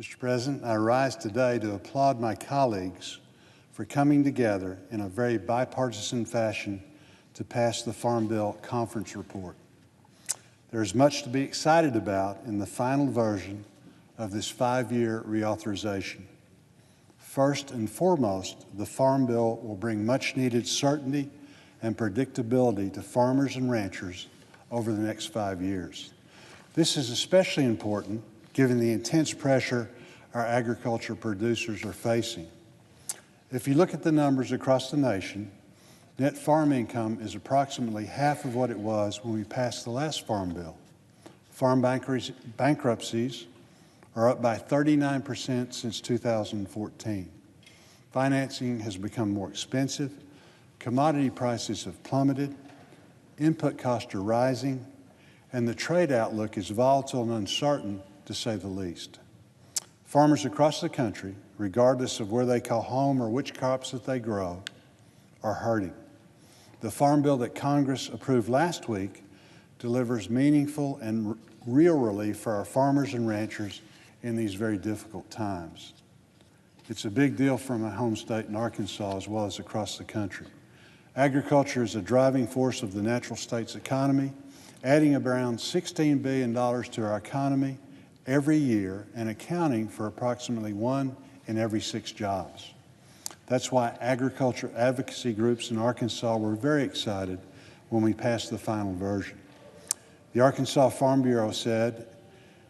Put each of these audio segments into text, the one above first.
Mr. President, I rise today to applaud my colleagues for coming together in a very bipartisan fashion to pass the Farm Bill Conference Report. There is much to be excited about in the final version of this 5-year reauthorization. First and foremost, the Farm Bill will bring much-needed certainty and predictability to farmers and ranchers over the next 5 years. This is especially important given the intense pressure our agriculture producers are facing. If you look at the numbers across the nation, net farm income is approximately half of what it was when we passed the last Farm Bill. Farm bankruptcies are up by 39% since 2014. Financing has become more expensive, commodity prices have plummeted, input costs are rising, and the trade outlook is volatile and uncertain, to say the least. Farmers across the country, regardless of where they call home or which crops that they grow, are hurting. The Farm Bill that Congress approved last week delivers meaningful and real relief for our farmers and ranchers in these very difficult times. It's a big deal for my home state in Arkansas as well as across the country. Agriculture is a driving force of the natural state's economy, adding around $16 billion to our economy every year and accounting for approximately 1 in every 6 jobs. That's why agriculture advocacy groups in Arkansas were very excited when we passed the final version. The Arkansas Farm Bureau said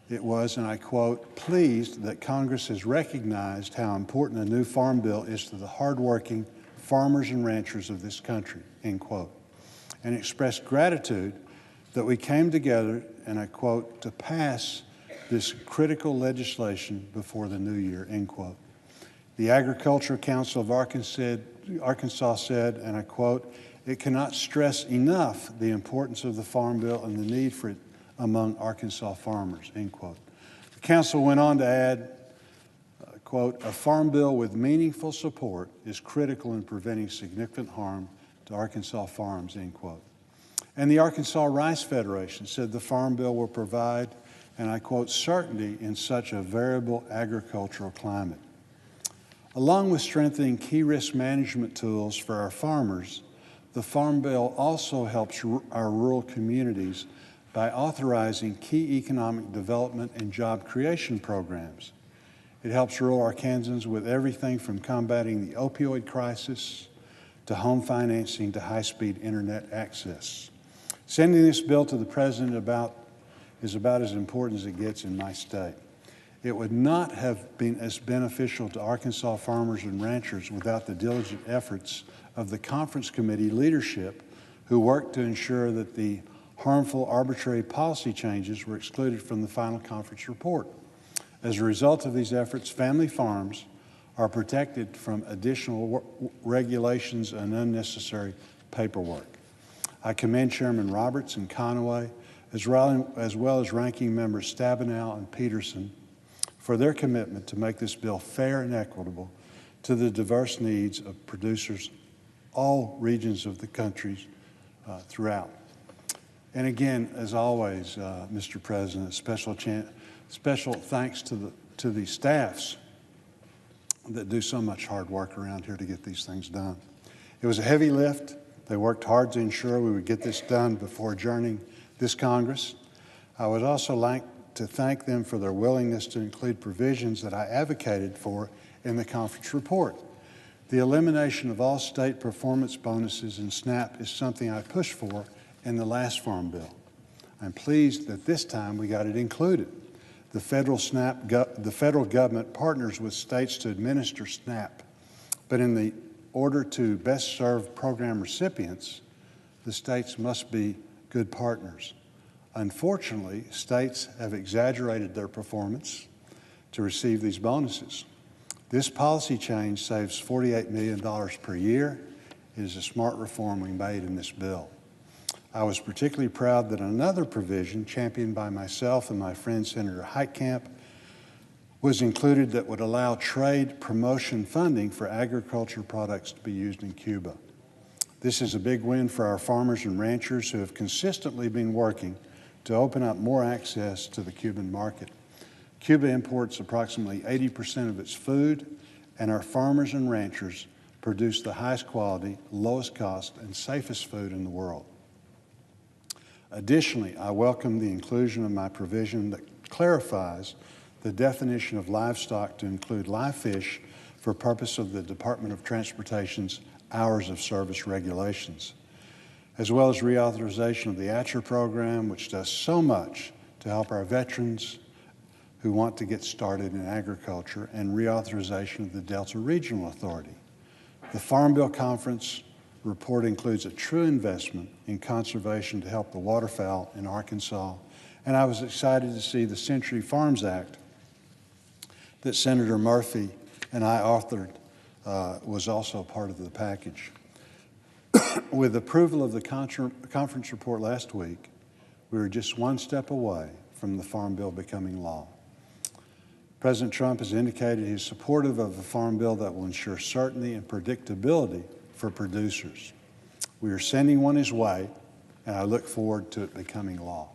it was, and I quote, "pleased that Congress has recognized how important a new farm bill is to the hardworking farmers and ranchers of this country," end quote, and expressed gratitude that we came together, and I quote, "to pass this critical legislation before the new year," end quote. The Agricultural Council of Arkansas said, and I quote, "it cannot stress enough the importance of the Farm Bill and the need for it among Arkansas farmers," end quote. The council went on to add, quote, "a farm bill with meaningful support is critical in preventing significant harm to Arkansas farms," end quote. And the Arkansas Rice Federation said the Farm Bill will provide, and I quote, "certainty in such a variable agricultural climate." Along with strengthening key risk management tools for our farmers, the Farm Bill also helps our rural communities by authorizing key economic development and job creation programs. It helps rural Arkansans with everything from combating the opioid crisis to home financing to high-speed internet access. Sending this bill to the President is about as important as it gets in my state. It would not have been as beneficial to Arkansas farmers and ranchers without the diligent efforts of the conference committee leadership who worked to ensure that the harmful arbitrary policy changes were excluded from the final conference report. As a result of these efforts, family farms are protected from additional regulations and unnecessary paperwork. I commend Chairman Roberts and Conaway, as well as Ranking Members Stabenow and Peterson, for their commitment to make this bill fair and equitable to the diverse needs of producers all regions of the country throughout. And again, as always, Mr. President, special thanks to the staffs that do so much hard work around here to get these things done. It was a heavy lift. They worked hard to ensure we would get this done before adjourning this Congress. I would also like to thank them for their willingness to include provisions that I advocated for in the conference report. The elimination of all state performance bonuses in SNAP is something I pushed for in the last Farm Bill. I'm pleased that this time we got it included. The federal government partners with states to administer SNAP, but in the order to best serve program recipients, the states must be good partners. Unfortunately, states have exaggerated their performance to receive these bonuses. This policy change saves $48 million per year. It is a smart reform we made in this bill. I was particularly proud that another provision championed by myself and my friend Senator Heitkamp was included that would allow trade promotion funding for agriculture products to be used in Cuba. This is a big win for our farmers and ranchers who have consistently been working to open up more access to the Cuban market. Cuba imports approximately 80% of its food, and our farmers and ranchers produce the highest quality, lowest cost, and safest food in the world. Additionally, I welcome the inclusion of my provision that clarifies the definition of livestock to include live fish for purpose of the Department of Transportation's hours of service regulations, as well as reauthorization of the ATCHR program, which does so much to help our veterans who want to get started in agriculture, and reauthorization of the Delta Regional Authority. The Farm Bill Conference report includes a true investment in conservation to help the waterfowl in Arkansas, and I was excited to see the Century Farms Act that Senator Murphy and I authored was also part of the package. With approval of the conference report last week, we were just one step away from the Farm Bill becoming law. President Trump has indicated he's supportive of a farm bill that will ensure certainty and predictability for producers. We are sending one his way, and I look forward to it becoming law.